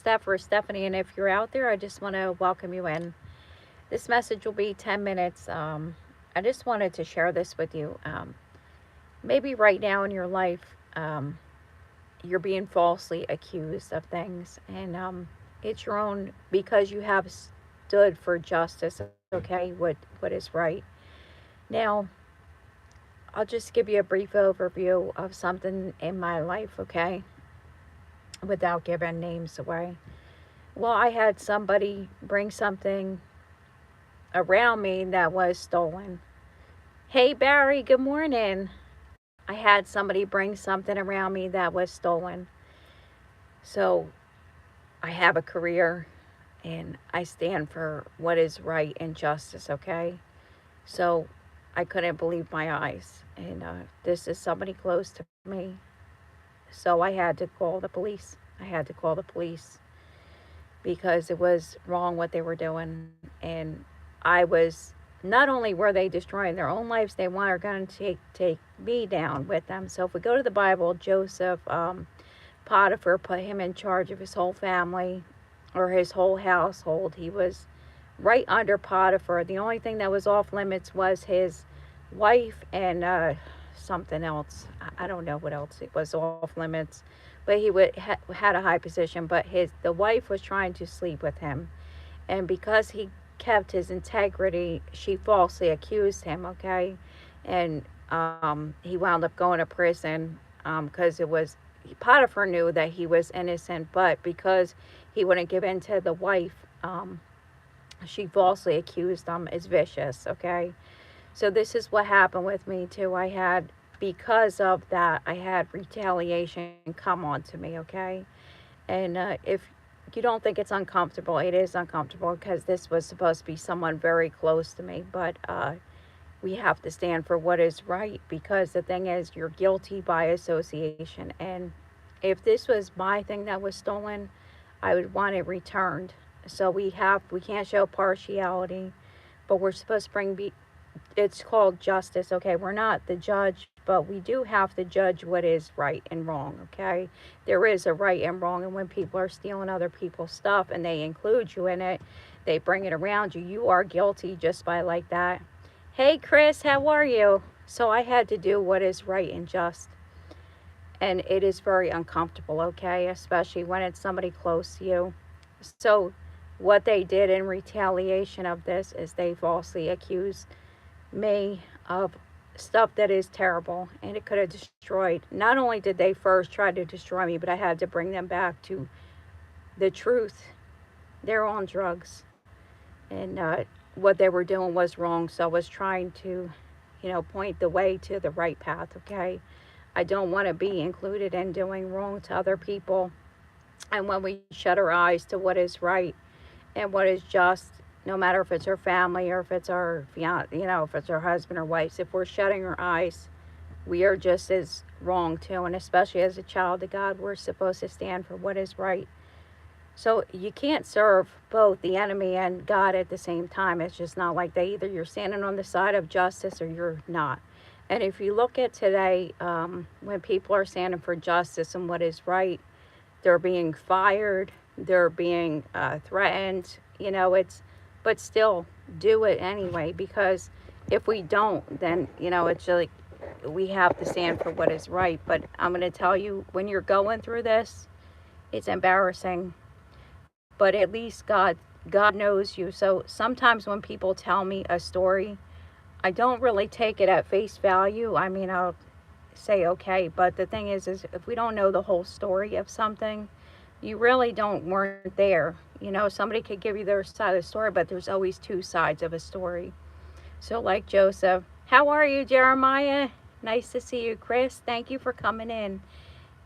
Steph or Stephanie, and if you're out there, I just want to welcome you in. This message will be 10 minutes. I just wanted to share this with you. Maybe right now in your life, you're being falsely accused of things, and it's your own because you have stood for justice, okay? What is right. Now, I'll just give you a brief overview of something in my life, okay? Without giving names away. Well, I had somebody bring something around me that was stolen. Hey, Barry, good morning. I had somebody bring something around me that was stolen. So I have a career and I stand for what is right and justice, okay? So I couldn't believe my eyes. And this is somebody close to me. So I had to call the police. I had to call the police because it was wrong what they were doing. And I was, not only were they destroying their own lives, they were going to take me down with them. So if we go to the Bible, Joseph, Potiphar put him in charge of his whole family or his whole household. He was right under Potiphar. The only thing that was off limits was his wife and something else. I don't know what else it was off limits, but he had a high position. But the wife was trying to sleep with him, and because he kept his integrity, she falsely accused him. Okay, and he wound up going to prison because it was Potiphar knew that he was innocent, but because he wouldn't give in to the wife, she falsely accused him as vicious. Okay, so this is what happened with me too. Because of that, I had retaliation come on to me. Okay, and if you don't think it's uncomfortable, it is uncomfortable because this was supposed to be someone very close to me, but we have to stand for what is right because the thing is, you're guilty by association. And if this was my thing that was stolen, I would want it returned. So we can't show partiality, but we're supposed to it's called justice, okay? We're not the judge, but we do have to judge what is right and wrong, okay? There is a right and wrong, and when people are stealing other people's stuff and they include you in it, they bring it around you, you are guilty just by like that. Hey, Chris, how are you? So I had to do what is right and just, and it is very uncomfortable, okay? Especially when it's somebody close to you. So what they did in retaliation of this is they falsely accused me of stuff that is terrible, and it could have destroyed. Not only did they first try to destroy me, but I had to bring them back to the truth. They're on drugs, and what they were doing was wrong, so I was trying to, point the way to the right path, okay? I don't want to be included in doing wrong to other people. And when we shut our eyes to what is right and what is just, no matter if it's our family or if it's our fiance, if it's our husband or wife, if we're shutting our eyes, we are just as wrong too. And especially as a child of God, we're supposed to stand for what is right. So you can't serve both the enemy and God at the same time. It's just not like that. Either you're standing on the side of justice or you're not. And if you look at today, when people are standing for justice and what is right, they're being fired, they're being threatened. But still do it anyway, because if we don't, then, it's like we have to stand for what is right. But I'm going to tell you, when you're going through this, it's embarrassing, but at least God knows you. So sometimes when people tell me a story, I don't really take it at face value. I mean, I'll say okay, but the thing is if we don't know the whole story of something, you really don't weren't there. Somebody could give you their side of the story, but there's always two sides of a story. So like Joseph, how are you, Jeremiah? Nice to see you. Chris, thank you for coming in.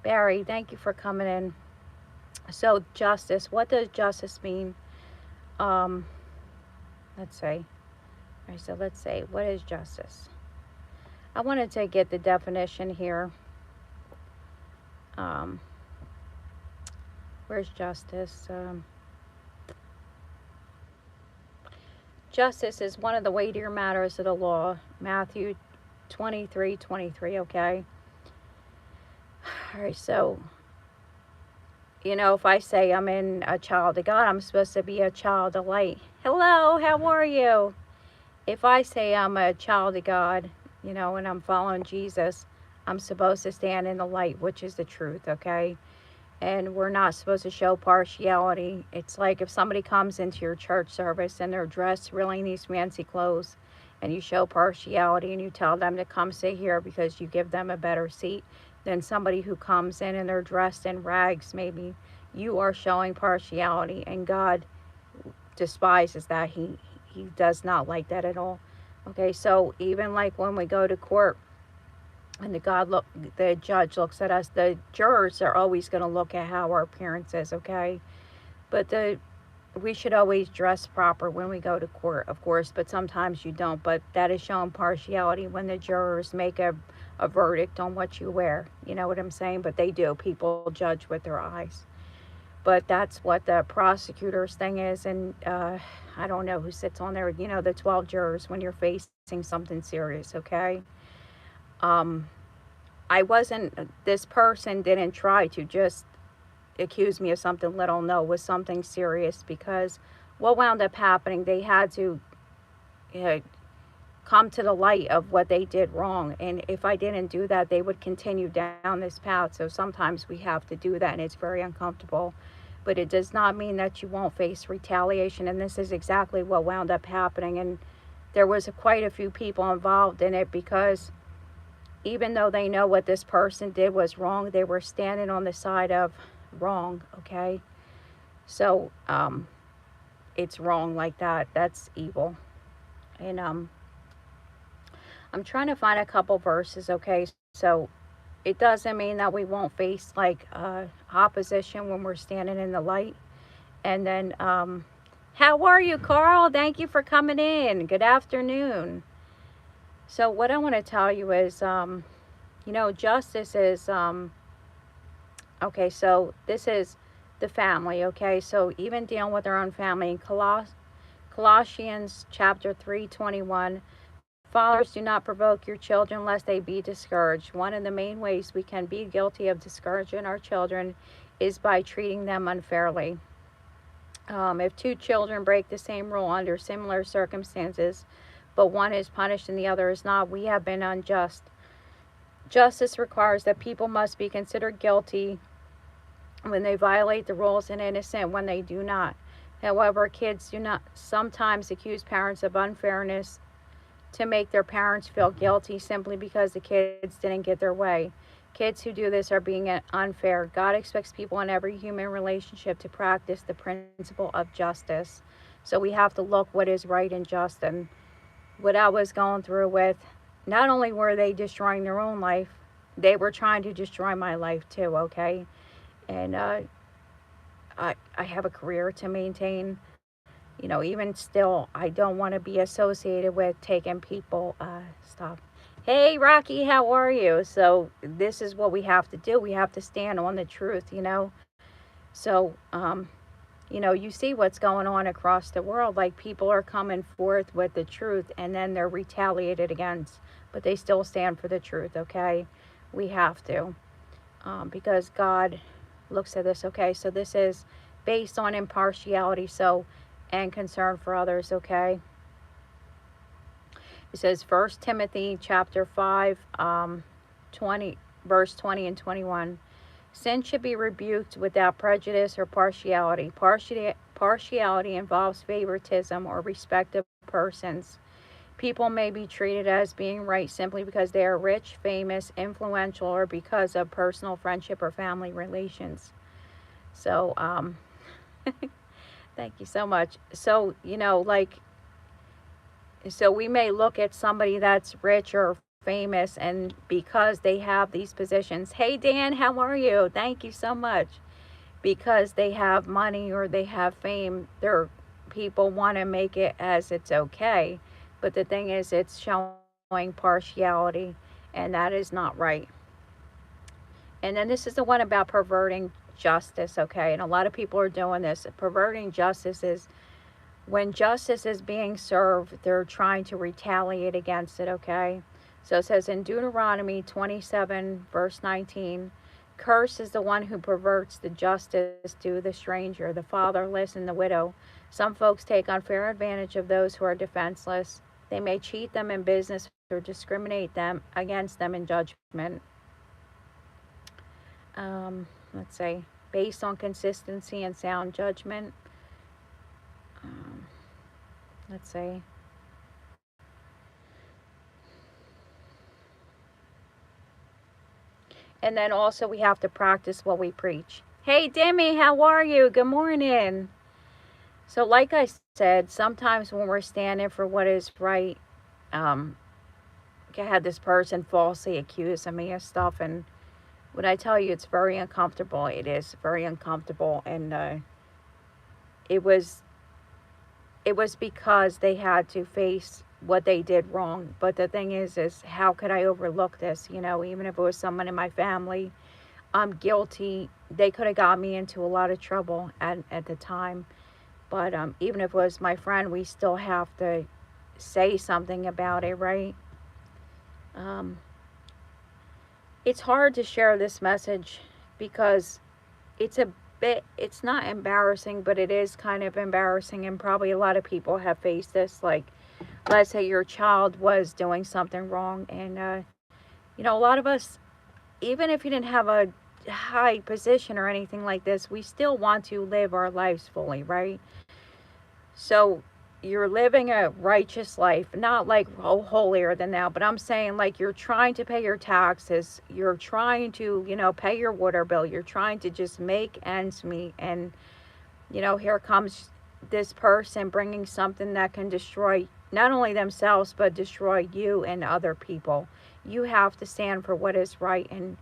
Barry, thank you for coming in. So justice, what does justice mean? Um, let's see. All right, so let's say, what is justice? I wanted to get the definition here. Um, where's justice? Justice is one of the weightier matters of the law. Matthew 23:23, okay? All right, so if I say I'm in a child of God, I'm supposed to be a child of light. Hello, how are you? If I say I'm a child of God, and I'm following Jesus, I'm supposed to stand in the light, which is the truth, okay? And we're not supposed to show partiality. It's like if somebody comes into your church service and they're dressed really in these fancy clothes, and you show partiality and you tell them to come sit here because you give them a better seat than somebody who comes in and they're dressed in rags, maybe you are showing partiality, and God despises that. He does not like that at all. Okay, so even like when we go to court and the judge looks at us, the jurors are always going to look at how our appearance is, okay? But we should always dress proper when we go to court, of course, but sometimes you don't. But that is showing partiality when the jurors make a verdict on what you wear. You know what I'm saying? But they do. People judge with their eyes. But that's what the prosecutor's thing is. And I don't know who sits on there, the 12 jurors when you're facing something serious, okay? This person didn't try to just accuse me of something little. No, it was something serious, because what wound up happening, they had to uh, come to the light of what they did wrong. And if I didn't do that, they would continue down this path. So sometimes we have to do that, and it's very uncomfortable. But it does not mean that you won't face retaliation. And this is exactly what wound up happening. And there was quite a few people involved in it, because even though they know what this person did was wrong, they were standing on the side of wrong, okay? So it's wrong like that. That's evil. And I'm trying to find a couple verses, okay? So it doesn't mean that we won't face like opposition when we're standing in the light. And then how are you, Carl? Thank you for coming in. Good afternoon. So what I want to tell you is justice is okay, so this is the family, okay? So even dealing with our own family, in Colossians chapter 3:21, fathers, do not provoke your children lest they be discouraged. One of the main ways we can be guilty of discouraging our children is by treating them unfairly. If two children break the same rule under similar circumstances, but one is punished and the other is not, we have been unjust. Justice requires that people must be considered guilty when they violate the rules and innocent when they do not. However, kids do not sometimes accuse parents of unfairness to make their parents feel guilty simply because the kids didn't get their way. Kids who do this are being unfair. God expects people in every human relationship to practice the principle of justice. So we have to look what is right and just. And what I was going through with, not only were they destroying their own life, they were trying to destroy my life too, okay? And I have a career to maintain. Even still, I don't want to be associated with taking people stuff. Hey, Rocky, how are you? So this is what we have to do. We have to stand on the truth, So, you see what's going on across the world. Like, people are coming forth with the truth, and then they're retaliated against. But they still stand for the truth, okay? We have to. Because God looks at this, okay? So this is based on impartiality, and concern for others, okay? It says 1 Timothy chapter 5, 20, verse 20 and 21. Sin should be rebuked without prejudice or partiality. Partiality involves favoritism or respect of persons. People may be treated as being right simply because they are rich, famous, influential, or because of personal friendship or family relations. So, thank you so much. So, so we may look at somebody that's rich or famous, and because they have these positions, hey Dan, how are you? Thank you so much. Because they have money or they have fame, people want to make it as it's okay. But the thing is, it's showing partiality, and that is not right. And then this is the one about perverting justice, okay? And a lot of people are doing this. Perverting justice is when justice is being served, they're trying to retaliate against it, okay? So it says in Deuteronomy 27, verse 19, Cursed is the one who perverts the justice to the stranger, the fatherless, and the widow. Some folks take unfair advantage of those who are defenseless. They may cheat them in business or discriminate against them in judgment. Let's say, based on consistency and sound judgment. Um, let's say, and then also we have to practice what we preach. Hey, Demi, how are you? Good morning. So, like I said, sometimes when we're standing for what is right, um, I had this person falsely accuse me of stuff, and when I tell you it's very uncomfortable, it is very uncomfortable, and it was it was because they had to face what they did wrong. But the thing is how could I overlook this? You know, even if it was someone in my family, I'm guilty. They could have got me into a lot of trouble at the time. But even if it was my friend, we still have to say something about it, right? Um, it's hard to share this message because it's a it's not embarrassing, but it is kind of embarrassing, and probably a lot of people have faced this. Like, let's say your child was doing something wrong, and a lot of us, even if you didn't have a high position or anything like this, we still want to live our lives fully, right? So you're living a righteous life, not like holier than thou, but I'm saying like you're trying to pay your taxes, you're trying to, pay your water bill, you're trying to just make ends meet, and here comes this person bringing something that can destroy not only themselves but destroy you and other people. You have to stand for what is right, and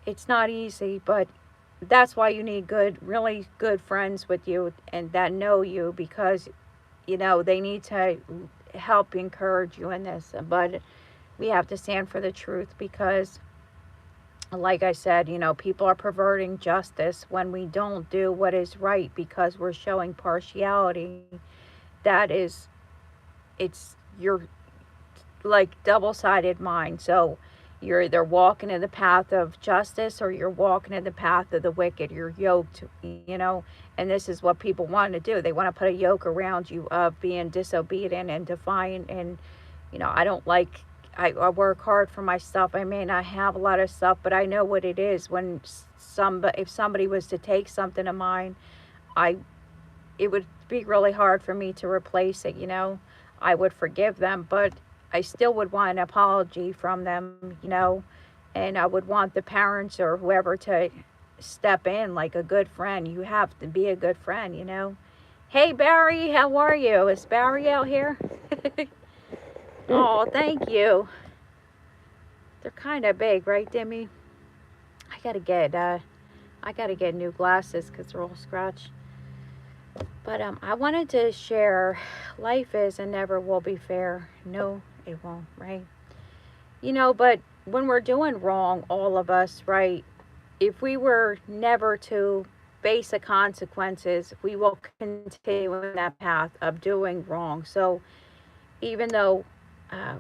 it's not easy, but that's why you need really good friends with you and that know you, because they need to help encourage you in this. But we have to stand for the truth because, like I said, people are perverting justice when we don't do what is right because we're showing partiality. That is, it's your like double-sided mind. So you're either walking in the path of justice or you're walking in the path of the wicked. You're yoked, and this is what people want to do. They want to put a yoke around you of being disobedient and defiant. And, I don't like, I work hard for my stuff. I may not have a lot of stuff, but I know what it is when if somebody was to take something of mine, it would be really hard for me to replace it, I would forgive them, but I still would want an apology from them, and I would want the parents or whoever to step in like a good friend. You have to be a good friend. Hey, Barry, how are you? Is Barry out here? Oh, thank you. They're kind of big, right, Demi? I gotta get new glasses because they're all scratched. But I wanted to share, life is and never will be fair. No, it won't, right? But when we're doing wrong, all of us, right? If we were never to face the consequences, we will continue in that path of doing wrong. So even though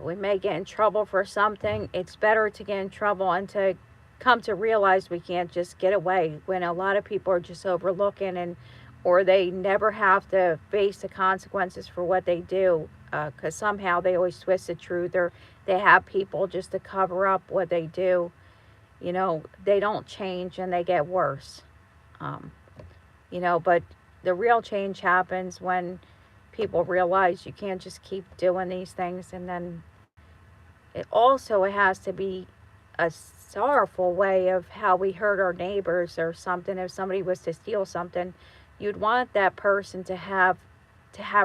we may get in trouble for something, it's better to get in trouble and to come to realize we can't just get away when a lot of people are just overlooking, and or they never have to face the consequences for what they do, because somehow they always twist the truth, or they have people just to cover up what they do. They don't change and they get worse. um, but the real change happens when people realize you can't just keep doing these things. And then it has to be a sorrowful way of how we hurt our neighbors or something. If somebody was to steal something, you'd want that person to have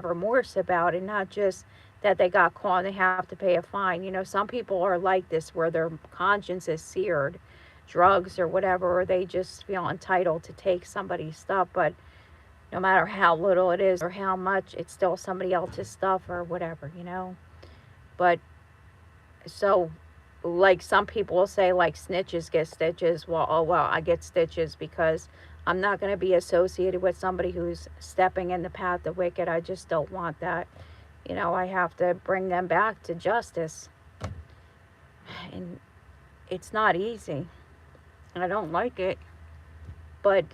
remorse about it, not just that they got caught and they have to pay a fine. Some people are like this where their conscience is seared, drugs or whatever, or they just feel entitled to take somebody's stuff. But no matter how little it is or how much, it's still somebody else's stuff or whatever. But so, like, some people will say, like, snitches get stitches. Well, oh well, I get stitches because I'm not going to be associated with somebody who's stepping in the path of wicked. I just don't want that. I have to bring them back to justice. And it's not easy. I don't like it, but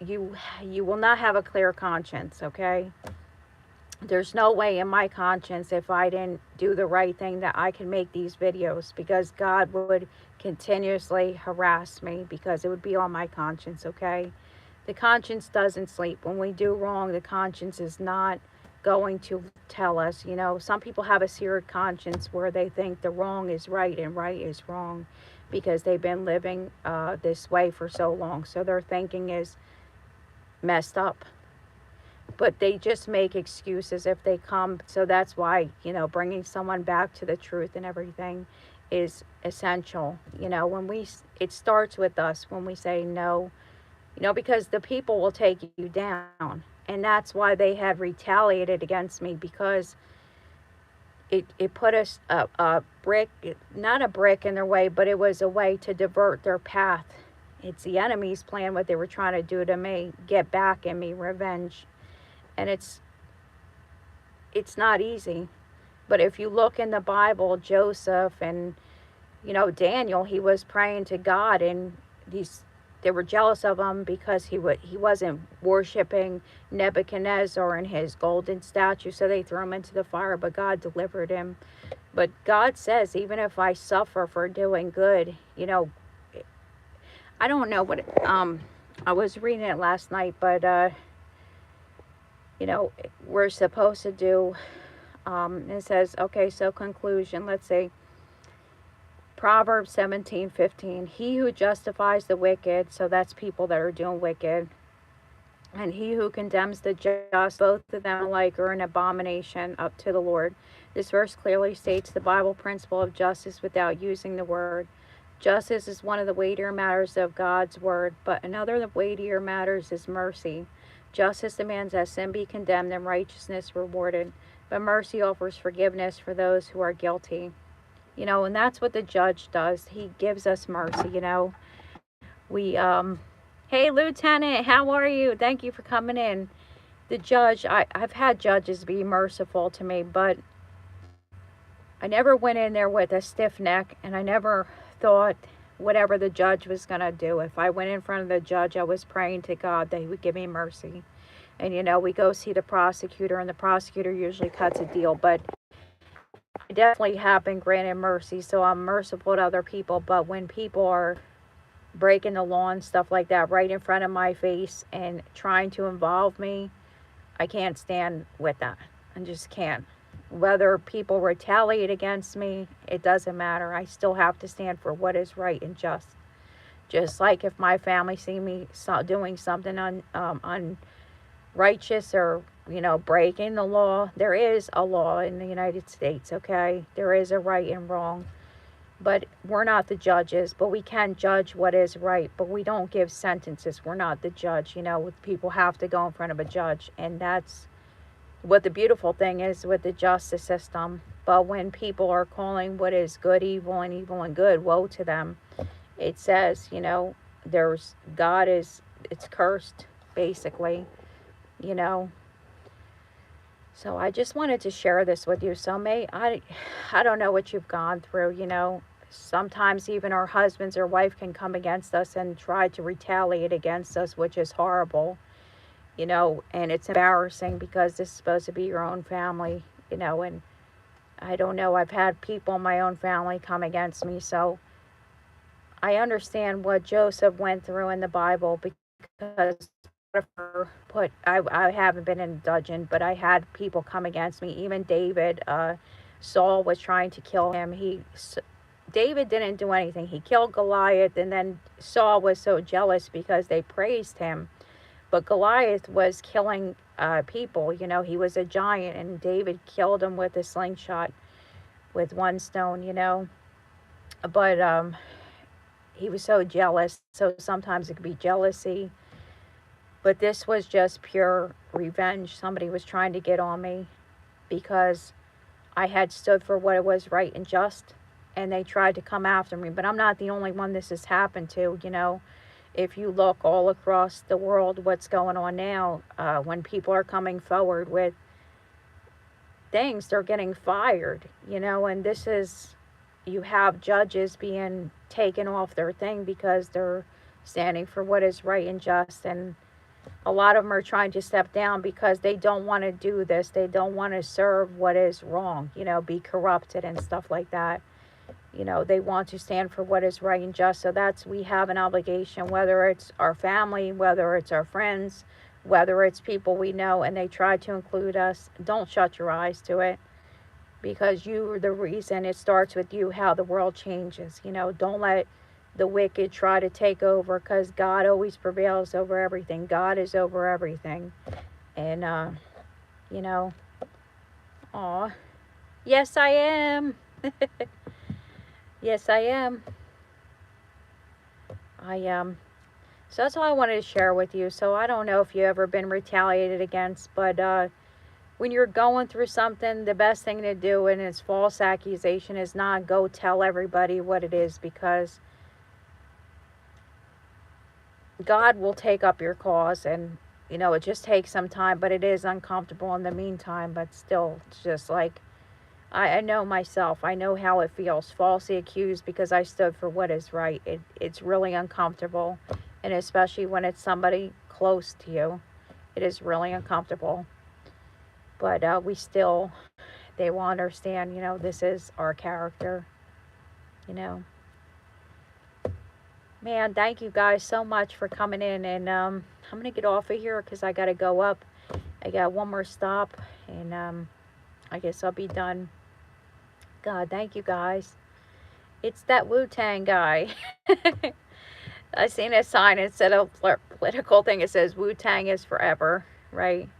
you you will not have a clear conscience, okay? There's no way in my conscience, if I didn't do the right thing, that I can make these videos, because God would continuously harass me, because it would be on my conscience, okay? The conscience doesn't sleep. When we do wrong, the conscience is not going to tell us. You know, some people have a seared conscience where they think the wrong is right and right is wrong, because they've been living this way for so long. So their thinking is messed up. But they just make excuses if they come. So that's why, you know, bringing someone back to the truth and everything is essential. You know, it starts with us when we say no, you know, because the people will take you down. And that's why they had retaliated against me, because it put a brick, not a brick in their way, but it was a way to divert their path. It's the enemy's plan, what they were trying to do to me, get back at me, revenge. And it's not easy. But if you look in the Bible, Joseph and, you know, Daniel, he was praying to God, and they were jealous of him because he wasn't worshiping Nebuchadnezzar and his golden statue, so they threw him into the fire, but God delivered him. But God says, even if I suffer for doing good, you know, I don't know what I was reading it last night, but you know, we're supposed to do, it says, okay, so conclusion, let's see, Proverbs 17:15, he who justifies the wicked, so that's people that are doing wicked, and he who condemns the just, both of them alike are an abomination up to the Lord. This verse clearly states the Bible principle of justice without using the word. Justice is one of the weightier matters of God's word, but another of the weightier matters is mercy. Justice demands that sin be condemned and righteousness rewarded, but mercy offers forgiveness for those who are guilty. You know, and that's what the judge does. He gives us mercy, you know. Hey, Lieutenant, how are you? Thank you for coming in. The judge, I've had judges be merciful to me, but I never went in there with a stiff neck, and I never thought whatever the judge was going to do. If I went in front of the judge, I was praying to God that he would give me mercy. And, you know, we go see the prosecutor, and the prosecutor usually cuts a deal, but I definitely have been granted mercy, so I'm merciful to other people. But when people are breaking the law and stuff like that right in front of my face and trying to involve me, I can't stand with that. I just can't. Whether people retaliate against me, it doesn't matter. I still have to stand for what is right and just. Just like if my family see me doing something unrighteous, or, you know, breaking the law. There is a law in the United States, okay? There is a right and wrong. But we're not the judges, but we can judge what is right, but we don't give sentences. We're not the judge, you know. People have to go in front of a judge, and that's what the beautiful thing is with the justice system. But when people are calling what is good evil and evil and good, woe to them. It says, you know, it's cursed, basically, you know. So I just wanted to share this with you. So I don't know what you've gone through, you know. Sometimes even our husbands or wife can come against us and try to retaliate against us, which is horrible, you know, and it's embarrassing because this is supposed to be your own family, you know. And I don't know, I've had people in my own family come against me, so I understand what Joseph went through in the Bible, because I haven't been in a dungeon, but I had people come against me. Even David, Saul was trying to kill him. David didn't do anything. He killed Goliath, and then Saul was so jealous because they praised him. But Goliath was killing people. You know, he was a giant, and David killed him with a slingshot with one stone, you know. But he was so jealous. So sometimes it could be jealousy. But this was just pure revenge. Somebody was trying to get on me because I had stood for what was right and just, and they tried to come after me. But I'm not the only one this has happened to, you know. If you look all across the world, what's going on now, when people are coming forward with things, they're getting fired, you know. And you have judges being taken off their thing because they're standing for what is right and just. And a lot of them are trying to step down because they don't want to do this. They don't want to serve what is wrong, you know, be corrupted and stuff like that. You know, they want to stand for what is right and just. So that's, we have an obligation, whether it's our family, whether it's our friends, whether it's people we know, and they try to include us. Don't shut your eyes to it, because you are the reason. It starts with you, how the world changes. You know, don't let the wicked try to take over, because God always prevails over everything. God is over everything. And, you know, aw, yes, I am. Yes, I am. So that's all I wanted to share with you. So I don't know if you've ever been retaliated against, but when you're going through something, the best thing to do, and it's false accusation, is not go tell everybody what it is, because God will take up your cause. And, you know, it just takes some time, but it is uncomfortable in the meantime. But still, it's just like, I know myself. I know how it feels, falsely accused, because I stood for what is right. It's really uncomfortable. And especially when it's somebody close to you, it is really uncomfortable. But we still, they will understand, you know, this is our character, you know. Man, thank you guys so much for coming in. And I'm going to get off of here because I got to go up. I got one more stop, and I guess I'll be done. God, thank you guys. It's that Wu-Tang guy. I seen a sign instead of political thing. It says Wu-Tang is forever, right?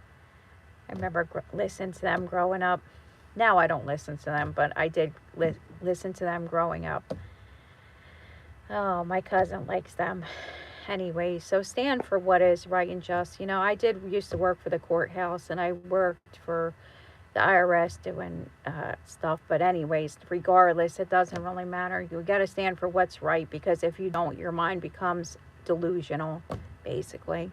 I remember listening to them growing up. Now I don't listen to them, but I did listen to them growing up. Oh, my cousin likes them. Anyway, so stand for what is right and just. You know, I used to work for the courthouse, and I worked for the IRS doing stuff. But anyways, regardless, it doesn't really matter. You got to stand for what's right, because if you don't, your mind becomes delusional, basically.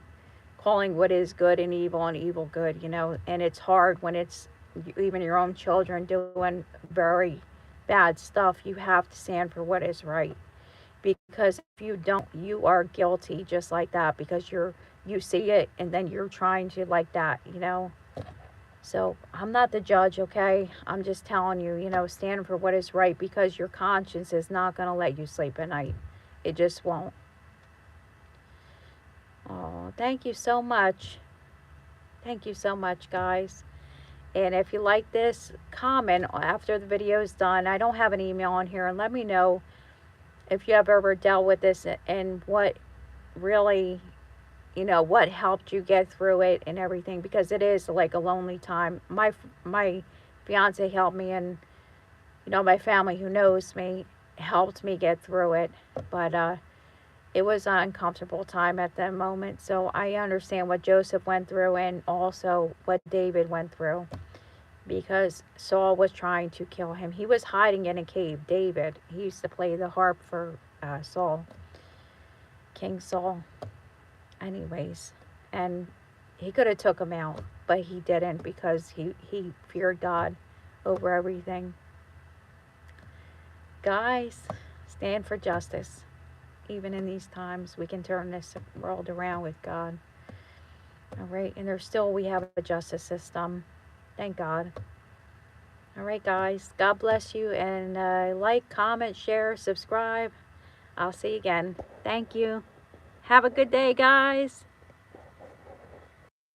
Calling what is good and evil good, you know. And it's hard when it's even your own children doing very bad stuff. You have to stand for what is right, because if you don't, you are guilty just like that, because you see it and then you're trying to like that, you know. So I'm not the judge, okay? I'm just telling you, you know, stand for what is right, because your conscience is not going to let you sleep at night. It just won't. Oh, thank you so much. Thank you so much, guys. And if you like this, comment after the video is done. I don't have an email on here, and let me know if you have ever dealt with this and what really, you know, what helped you get through it and everything, because it is like a lonely time. My fiance helped me, and, you know, my family who knows me helped me get through it. But it was an uncomfortable time at the moment. So I understand what Joseph went through, and also what David went through, because Saul was trying to kill him. He was hiding in a cave. David, he used to play the harp for Saul, King Saul. Anyways, and he could have took him out, but he didn't, because he feared God over everything. Guys, stand for justice. Even in these times, we can turn this world around with God. All right, and we have a justice system. Thank God. All right, guys, God bless you, and like, comment, share, subscribe. I'll see you again. Thank you. Have a good day, guys.